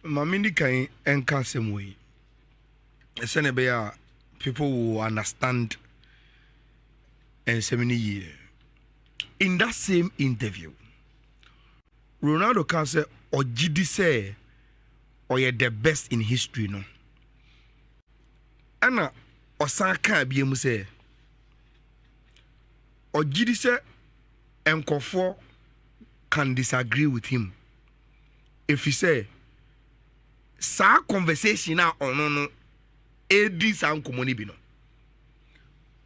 Mamindi can enka same way. People will understand and so many years. In that same interview, Ronaldo can say or GD say or you're the best in history no. Anna Osaka be say or GD say Nkofo can disagree with him. If he say sa conversation na ono edi sa nkomoni bi no.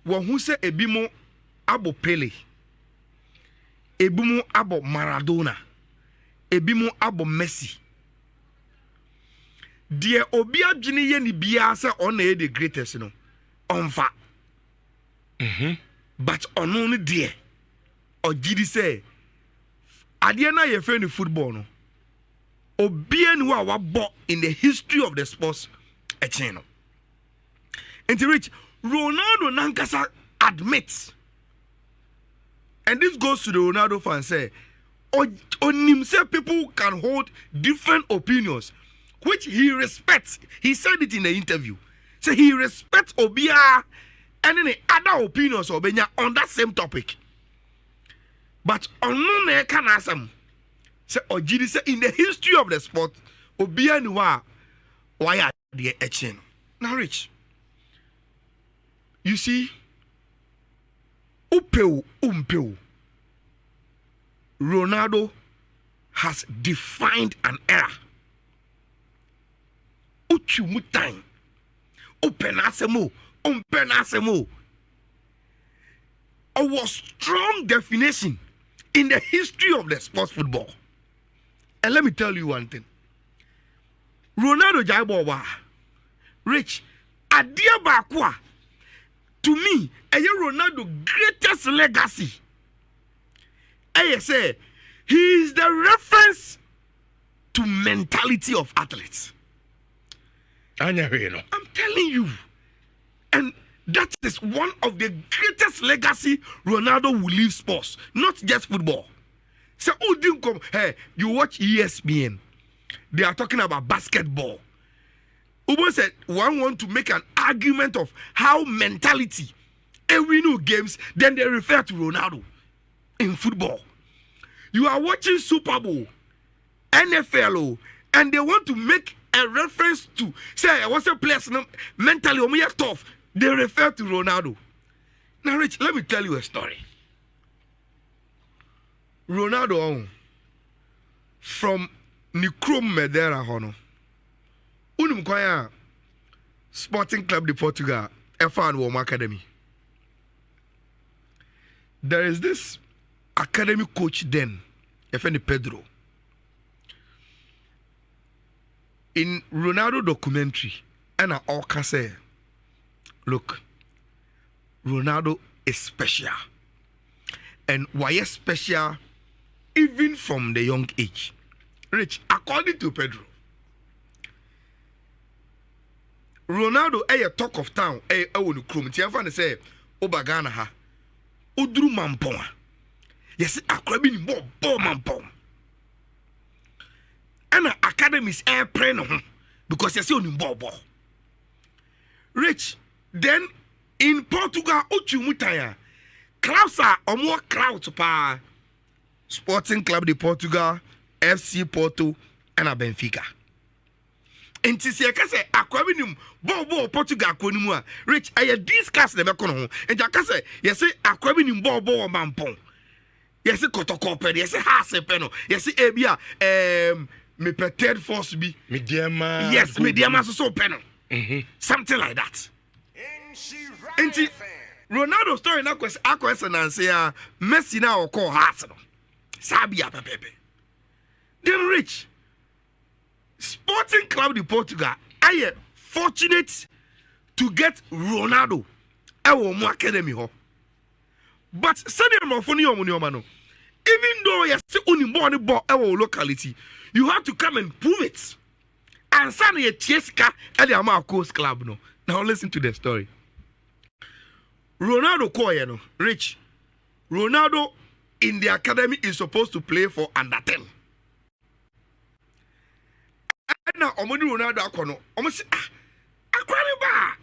Wo hu say ebi mo abo Pele. Ebi mo abo Maradona. Ebi mo abo Messi. Die obi adwene ye ni bia say on na the greatest no. Onfa. But ono no die ogidi say ade na ye fe ni football no. Obi ni wa wabo in the history of the sports a channel. And to reach Ronaldo Nankasa admits, and this goes to the Ronaldo fans say, on himself people can hold different opinions, which he respects. He said it in the interview. So he respects Obia and any other opinions Obenya on that same topic. But on no can asam. Say Ojidi say in the history of the sport, Obia Nuwa, why are they etching? Now, Rich, you see, Umpeu, Ronaldo has defined an era. Uchumutain, Upenasemo, our strong definition in the history of the sports football. And let me tell you one thing. Ronaldo Jaibowa, Rich, Adia Bakwa, to me, Ronaldo's greatest legacy. I say, he is the reference to mentality of athletes. I'm telling you. And that is one of the greatest legacy Ronaldo will leave sports, not just football. So, hey, you watch ESPN, they are talking about basketball. Ubo said one want to make an argument of how mentality and we know games, then they refer to Ronaldo in football. You are watching Super Bowl, NFL, and they want to make a reference to say what's a place mentally tough. They refer to Ronaldo. Now, Rich, let me tell you a story. Ronaldo from Nikrom Medera Hono. Unumkwaya Sporting Club de Portugal, F1 Warm Academy. There is this academy coach then, FN Pedro. In Ronaldo documentary, and I all can say, look, Ronaldo is special. And why is special? Even from the young age. Rich, according to Pedro, Ronaldo a talk of town wonu krom ti afa ne say obagana ha oduru mampon yes akrabi ni bo mampon ana academies pre no ho because yes oni bo Rich, then in Portugal ochumutaya clubs are omo crowd pa Sporting Club de Portugal, FC Porto and Benfica. And to say, I say, Aquaminum, Bobo, Portugal, Conimua, Rich, I discuss the Mecono, and Jacassa, yes, Aquaminum, Bobo, Mampon. Yes, Cotocope, yes, Hasepeno, yes, Ebia, me prepared force be, Mediama, yes, Mediama, so penal, something like that. And Ronaldo story now was Aquasan and say, Messi now call Arsenal. Sabia Pepe. Then Rich, Sporting Club de Portugal, I am fortunate to get Ronaldo at my academy. But even though you are only born in our locality, you have to come and prove it. And send a Cheska at the Amarcos Club. No. Now listen to the story. Ronaldo Koyeno, Rich, Ronaldo in the academy is supposed to play for under 10. na omodi Ronaldo akono omo se akwani ba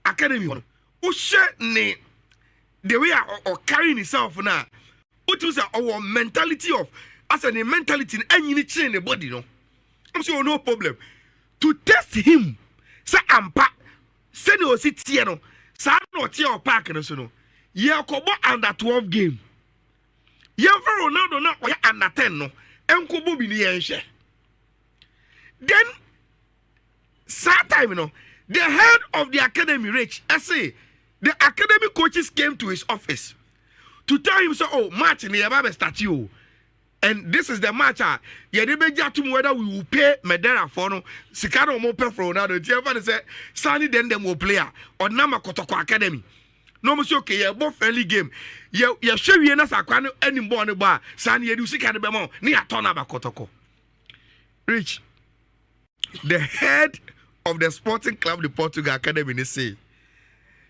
academy no wo hye ne the way or carrying himself na what was our mentality of as a mentality any change the body no I'm sure no problem to test him say ampa say no sit here no sa no tie park no so no ye kobo under 12 game ye for Ronaldo na o under 10 no enkobo bi ni ye nhwe then sad time you know the head of the academy Rich I say the academy coaches came to his office to tell him so oh match in the start you and this is the match yeah they be to whether we will pay Medera for no sikano mo pay for Ronaldo the say Sunny then them will player or Nama Kotoko academy no mo okay yeah both friendly game yeah show we na sakwa any ball no ba Sunny you sika be mo ni atona ba Kotoko Rich the head of the Sporting Club the Portugal academy they say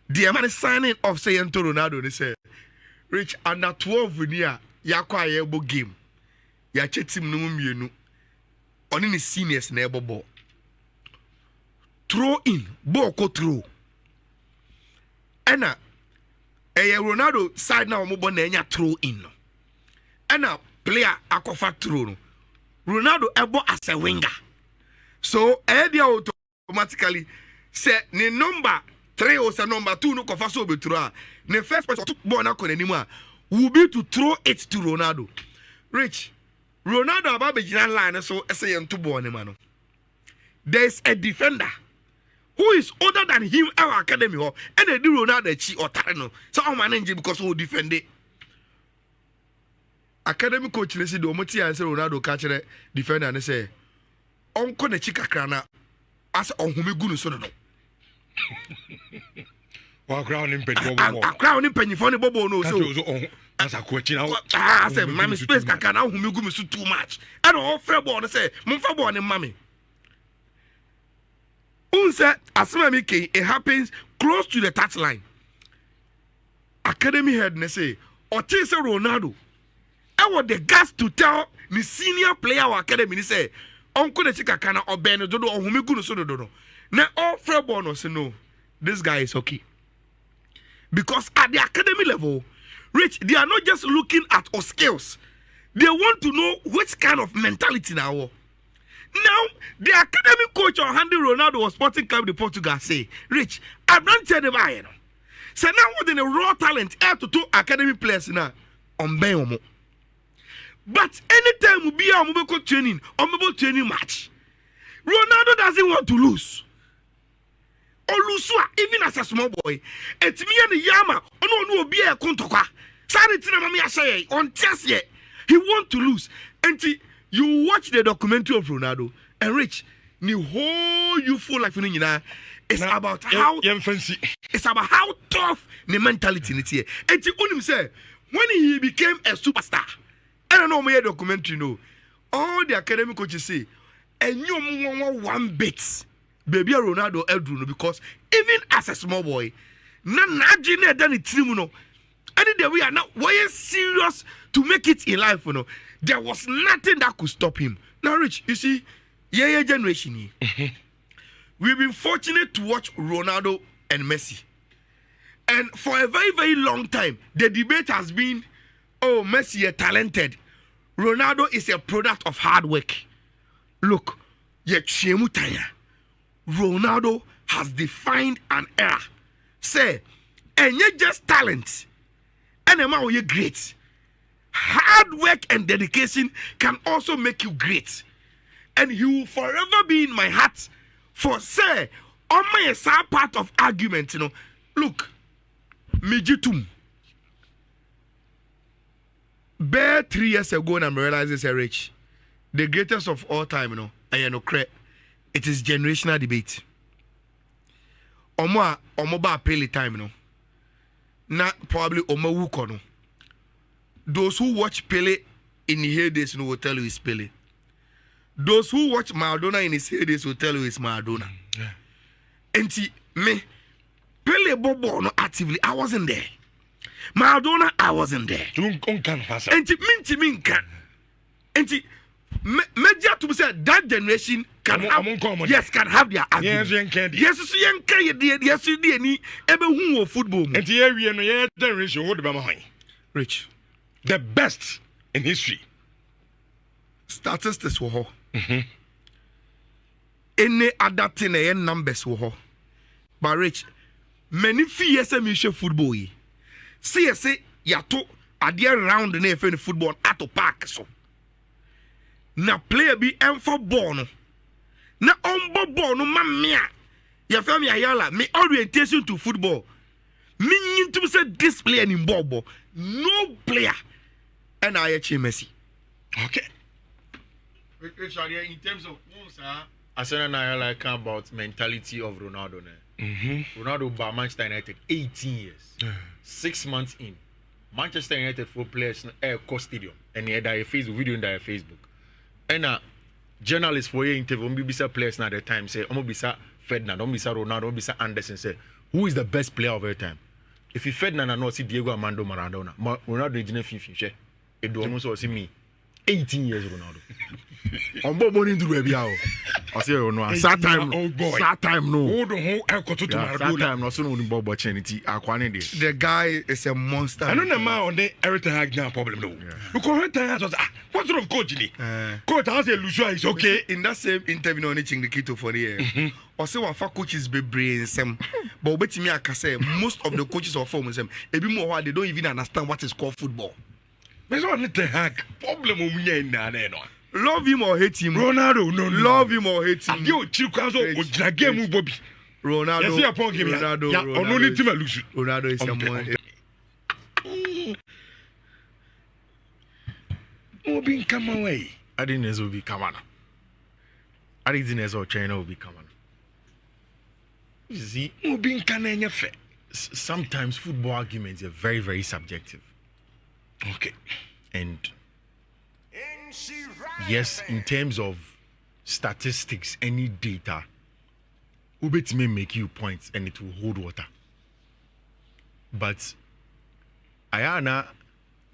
the man is signing off saying to Ronaldo they say Rich under 12 near yakwa yebo game ya chetim no mienu oni ni seniors na ebo ball throw in ball ko throw ena Ronaldo side na omo ball na enya throw in no ena player akofa throw no Ronaldo ebo as a winger so dia automatically say ni number 3 or say number 2 no kofa so betura the first person to ball na konanima will be to throw it to Ronaldo Rich Ronaldo about begin line so say to ball ni man there is a defender who is older than him our academy ho and they do Ronaldo chi or tarno so o manage because who defend it academy coach le say do moti an say Ronaldo catch the defender and say onko na chi kakra na as ohumi gu no so no wa crown in penny a crown in penny for the bobo no so as a question now say mommy space kaka na ohumi gu me so too much and all fair ball say mo fa ball ni mommy unse asema mi ke it happens close to the touch line academy head ne say o ti say Ronaldo I want the gas to tell the senior player of academy say onko na chika na oben do ohumi gu no so do na all fair ball no say no this guy is okay because at the academy level Rich they are not just looking at our skills they want to know which kind of mentality now the academy coach on Handy Ronaldo was Sporting Club the Portugal say Rich I'm not telling you so now with the raw talent air to two academy players now on Ben but anytime we be a mobile training or mobile training match Ronaldo doesn't want to lose or lose even as a small boy it's me and the Yama no be a kontokwa sanitina mama ya say on test yet he want to lose and you watch the documentary of Ronaldo and Rich the whole youthful life in it's about how it's about how tough the mentality in it here and you say when he became a superstar I don't know my documentary no all the academic coaches say and you one bit baby Ronaldo Eldru no because even as a small boy na jine done it no and the way are now why serious to make it in life you know there was nothing that could stop him now Rich you see yeah generation we've been fortunate to watch Ronaldo and Messi and for a very very long time the debate has been oh Messi is talented Ronaldo is a product of hard work look Ronaldo has defined an era. Say, and you're just talent. And a man you're great. Hard work and dedication can also make you great. And he will forever be in my heart. For say, on my side part of argument, you know. Look, Mijitum. Bare 3 years ago, and I realized this Rich. The greatest of all time, you know, it is generational debate. Omo ba pele time, you know. Not probably Omo Wuko, no. Those who watch Pele in his heydays, you know, will tell you it's Pele. Those who watch Maradona in his heydays will tell you it's Maradona. Yeah. And me, Pele Bobo no actively, I wasn't there. Maradona, I wasn't there. And minka. And Major to say that generation can have their argument. Yes, so yen can yes you any ebe hu football. And here we no yeah generation hold be Rich. The best in history. Statistics were ho. Any other thing and numbers were ho. But Rich, many few years football yi. See yato adia round na efe football ato park so. Na player bi for ball no. Na ombo ball no mamia. Ya fami Ayala, me orientation to football. Me to say this player in ball. No player. And I actually Messi. Okay. In terms of Arsenal and Ayala care about mentality of Ronaldo. Ronaldo by Manchester United 18 years. 6 months in. Manchester United for players Air Coast Stadium. And he had a Facebook video in their Facebook. And journalists for your interview, bisa players now at the time say, I'm bisa Ferdinand, I'm bisa Ronaldo, I'm bisa Anderson say, who is the best player of all time? If you Ferdinand and not see Diego Armando Maradona, Ronaldo is in Fiifi. It do almost see me. 18 years Ronaldo. On Bobo into Rebiao. I say no. Sad time no. Sad time no. Hold on, sad time no. So no Bobo Chenity. The guy is a monster. I don't know man on the everything has no problem no. Because everything has what sort of coach is he? Coach has a Lucia is okay. In that same interview no anything the kito for the year. Or say what coaches be brain some. But betimi aka say most of the coaches of form them. Ebi more they don't even understand what is called football. There's only the hack problem in no. Love him or hate him. Ronaldo, no. Love him or hate him. You Chikazo or game Bobby. Ronaldo. Yes, upon game. Ronaldo is someone. Moving come away. I didn't know will be coming. I didn't know China will be coming. You see, moving can sometimes football arguments are very, very subjective. Okay. And yes, in terms of statistics, any data, Ubet may make you points and it will hold water. But Ayana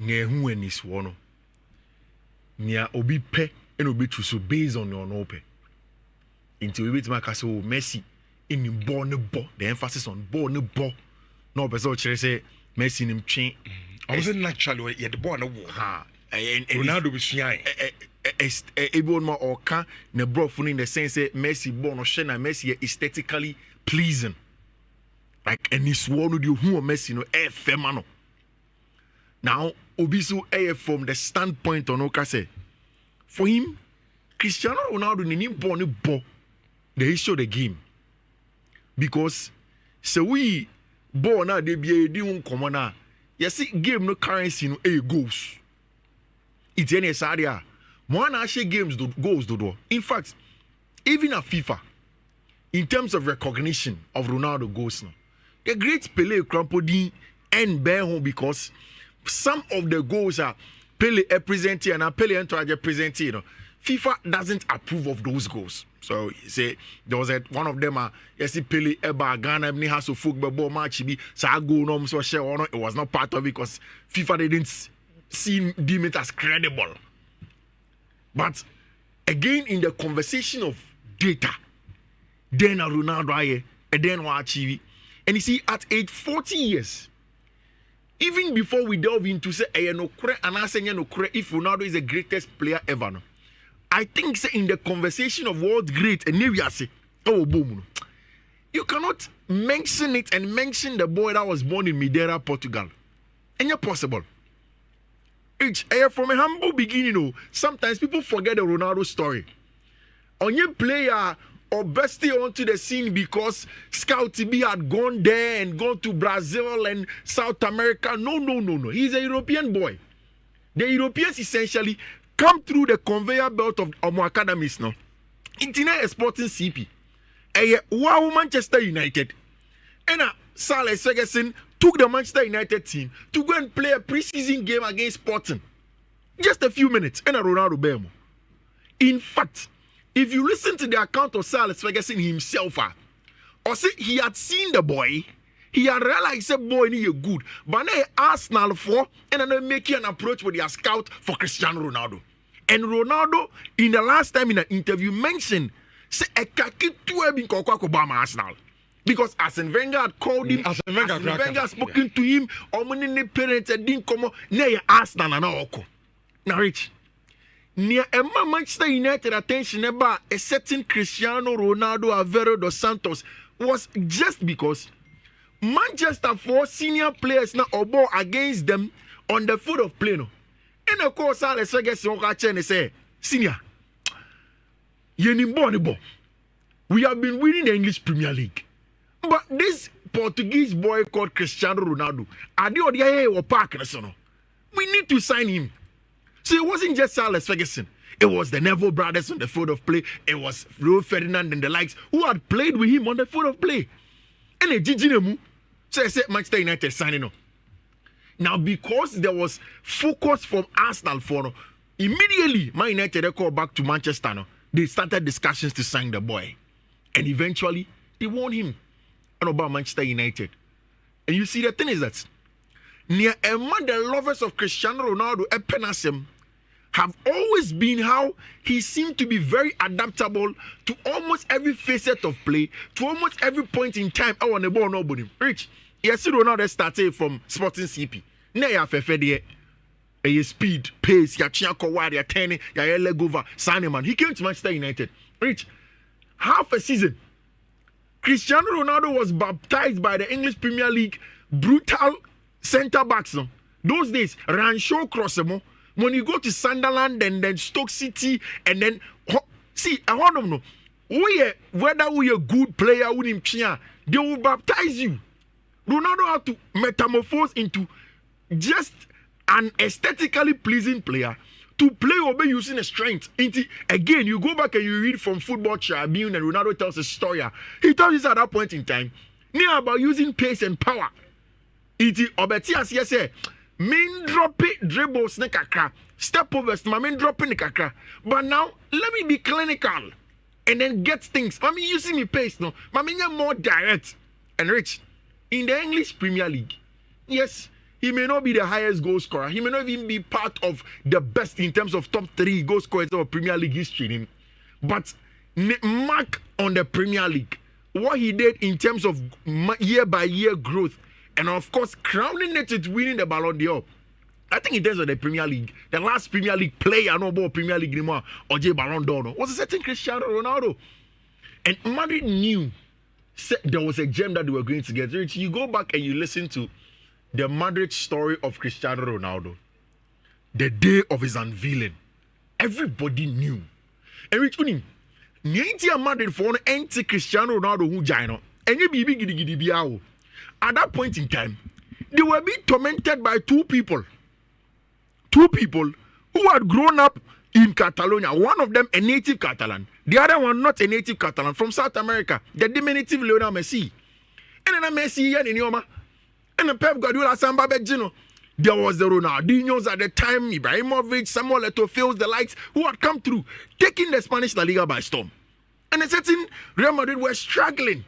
nehu and is one near obi pe and obi so based on your no pe. Until we make us Messi in born ball, the emphasis on born ball. No person say Messi in him chain. I wasn't naturally yet the born of war. And Ronaldo was shy. Everyone more or can ne brought in the sense that Messi born or Shena Messi aesthetically pleasing. Like any sworn with you who Messi no femano. Now Obisu from the standpoint on Okase. For him, Cristiano Ronaldo ni born bo the issue of the game. Because so we born now they be a doing common. You see game no currency no goals. It's any area. One actually games goals do. In fact, even at FIFA, in terms of recognition of Ronaldo goals now, the great Pele Krampodi and Benho because some of the goals are Pele representing and Pele entourage representing. You know, FIFA doesn't approve of those goals. So say there was one of them yes Pele Eba Ghana ni has to football match be so I go no so share or it was not part of it because FIFA didn't deem it as credible. But again in the conversation of data, then Ronaldo aye and then achieve. And you see at age 40 years, even before we delve into say no if Ronaldo is the greatest player ever no. I think say in the conversation of world great and you cannot mention it and mention the boy that was born in Madeira, Portugal. And you're possible. It's from a humble beginning. Sometimes people forget the Ronaldo story. On your player or bestie onto the scene because Scout TB had gone there and gone to Brazil and South America. No. He's a European boy. The Europeans essentially come through the conveyor belt of our academies now. Internet Sporting CP. Wow, Manchester United. And Alex Ferguson took the Manchester United team to go and play a preseason game against Sporting. Just a few minutes. And Ronaldo Bemo. In fact, if you listen to the account of Sir Alex Ferguson himself, or say he had seen the boy, he had realized the boy need good. But now Arsenal for and then making an approach with their scout for Cristiano Ronaldo. And Ronaldo, in the last time in an interview, mentioned, say, a kaki to have been Obama Arsenal. Because Arsene Wenger had called him, Arsene Wenger had spoken to him, or many parents didn't come near Arsenal and all. Now, Rich, near a Manchester United attention about a certain Cristiano Ronaldo Aveiro dos Santos was just because Manchester 4 senior players now obo against them on the foot of play. No. And of course, I'll say, senior, we have been winning the English Premier League. But this Portuguese boy called Cristiano Ronaldo, we need to sign him. So it wasn't just Sir Alex Ferguson. It was the Neville brothers on the field of play. It was Rio Ferdinand and the likes who had played with him on the field of play. And a Gigi so I said Manchester United signing up. Now, because there was focus from Arsenal for immediately, Man United they called back to Manchester. No, they started discussions to sign the boy. And eventually, they won him. And about Manchester United. And you see, the thing is that near among the lovers of Cristiano Ronaldo, Epenasem, have always been how he seemed to be very adaptable to almost every facet of play, to almost every point in time. I want the ball nobody. Rich, yes, Ronaldo started from Sporting CP. Now you have a speed, pace, ya chiako wide, ya turning, ya leg over, Saneman. He came to Manchester United. Rich, half a season. Cristiano Ronaldo was baptized by the English Premier League brutal centre backs. No? Those days, Rancho Crossemo. When you go to Sunderland and then Stoke City and then see, I want to know whether we a good player with him, they will baptize you. Ronaldo had to metamorphose into just an aesthetically pleasing player to play obey using a strength. Again, you go back and you read from Football Tribune and Ronaldo tells a story. He tells us at that point in time, near about using pace and power. Obetias, yes, main drop it, dribbles, nekaka, step overs, my main dropping nekaka. But now, let me be clinical and then get things. I mean, using me pace, no, but I more direct and rich. In the English Premier League, yes, he may not be the highest goal scorer. He may not even be part of the best in terms of top 3 goal scorers of Premier League history. But mark on the Premier League, what he did in terms of year-by-year growth, and of course, crowning it with winning the Ballon d'Or. I think in terms of the Premier League, the last Premier League player, no more Premier League anymore, or J Ballon d'Or, was a certain Cristiano Ronaldo. And Madrid knew there was a gem that they were going to get. You go back and you listen to the Madrid story of Cristiano Ronaldo, the day of his unveiling, everybody knew. And Rich Unim, Madrid for an Cristiano Ronaldo who joined, and you be giddy biao. At that point in time, they were being tormented by two people who had grown up in Catalonia. One of them a native Catalan, the other one not a native Catalan, from South America, the diminutive Lionel Messi. And then Messi and Inyoma. And the Pep Guardiola, Samba Bejino. There was the Ronaldinhos at the time, Ibrahimovic, Samuel Eto'o, Fields, the likes, who had come through, taking the Spanish La Liga by storm. And a certain Real Madrid were struggling.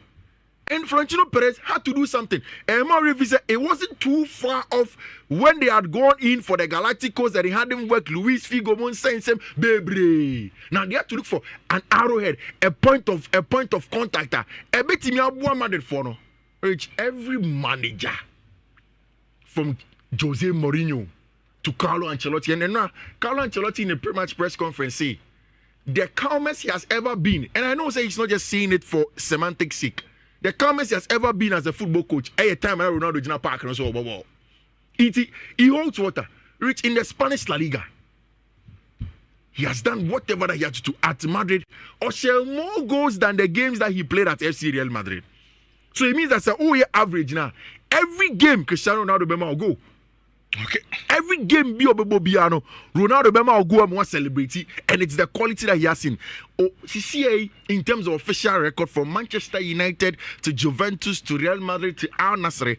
And Florentino Perez had to do something. And Mauricio said it wasn't too far off when they had gone in for the Galacticos that he hadn't worked. Luis Figo, Monsensem, Bebre. Now they had to look for an arrowhead, a point of contact. A bit in your Madrid for no. Reach every manager from Jose Mourinho to Carlo Ancelotti. And then now, Carlo Ancelotti in a pre-match press conference say, the calmest he has ever been, and I know say he's not just saying it for semantic sake, the calmest he has ever been as a football coach. Every time I Ronaldo Jina Park and so he holds water. Rich in the Spanish La Liga. He has done whatever that he had to do at Madrid, or share more goals than the games that he played at FC Real Madrid. So it means that's a whole year average now. Every game Cristiano Ronaldo Bema will go. Okay. Every game Ronaldo Bema will go and want to celebrate it, and it's the quality that he has in. CCA in terms of official record from Manchester United to Juventus to Real Madrid to Al Nassr,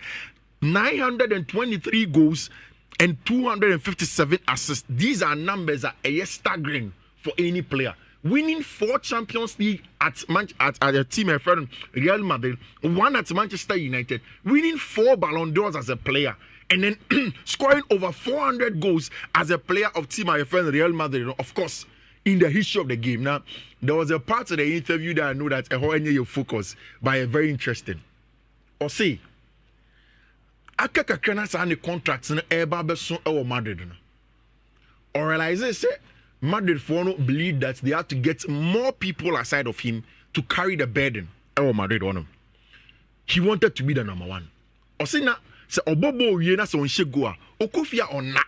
923 goals and 257 assists. These are numbers that are staggering for any player. Winning 4 Champions League at a team of Real Madrid, 1 at Manchester United, winning 4 Ballon d'Ors as a player, and then scoring over 400 goals as a player of team my friend Real Madrid, you know, of course, in the history of the game. Now, there was a part of the interview that I know that your focus by a very interesting. Or say, Akaka sign the contracts in Airbabeson or Madrid. Or realize say Madrid for no believe that they have to get more people aside of him to carry the burden. Or Madrid on him. He wanted to be the number one. Or say na say Obobo Yena so on Shegua, Okofia or not.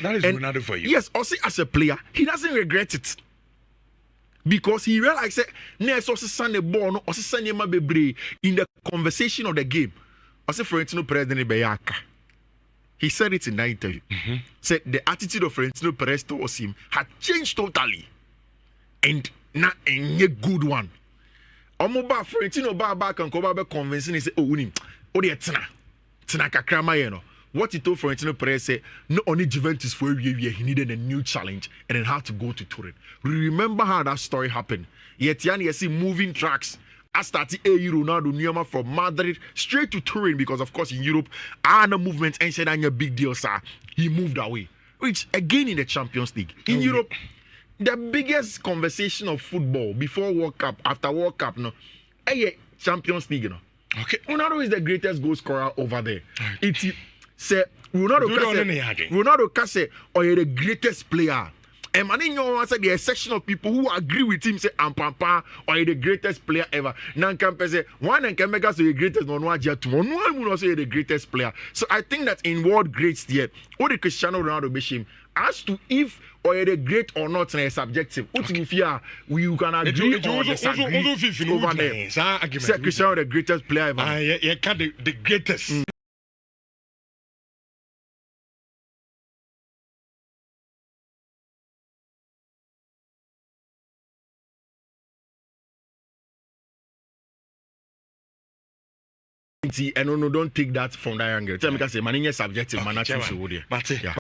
That is Ronaldo for you. Yes, also as a player, he doesn't regret it. Because he realized that next also Sunday born or Sunday Mabebre in the conversation of the game. Also Florentino Perez Beyaka. He said it in that interview. Said the attitude of Florentino Perez towards him had changed totally. And not a good one. Omoba Florentino back and go back convincing he said, oh, the tina kakrama, you know. What he told Florentino Perez said, not only Juventus for a year, he needed a new challenge and then had to go to Turin. Remember how that story happened. Yet you see moving tracks. I started Ronaldo Niyama from Madrid straight to Turin because of course in Europe, no movements and said a big deal, sir. He moved away. Which again in the Champions League. In Europe, the biggest conversation of football before World Cup, after World Cup, no, Champions League, you know. Okay. Ronaldo is the greatest goal scorer over there. It's say Ronaldo can say, or you're the greatest player. And man, said there are a section of people who agree with him, say, Ampampa, or you're the greatest player ever. Nankampe say, one and can make us the greatest, one will also the greatest player. So I think that in world greats yet, what the Cristiano Ronaldo Bishim, as to if or you're the great or not, it's subjective. What if you can agree or disagree over there? Say Cristiano the greatest player ever. The greatest. And no, don't take that from that angle. Tell me, say, man, subjective, man, But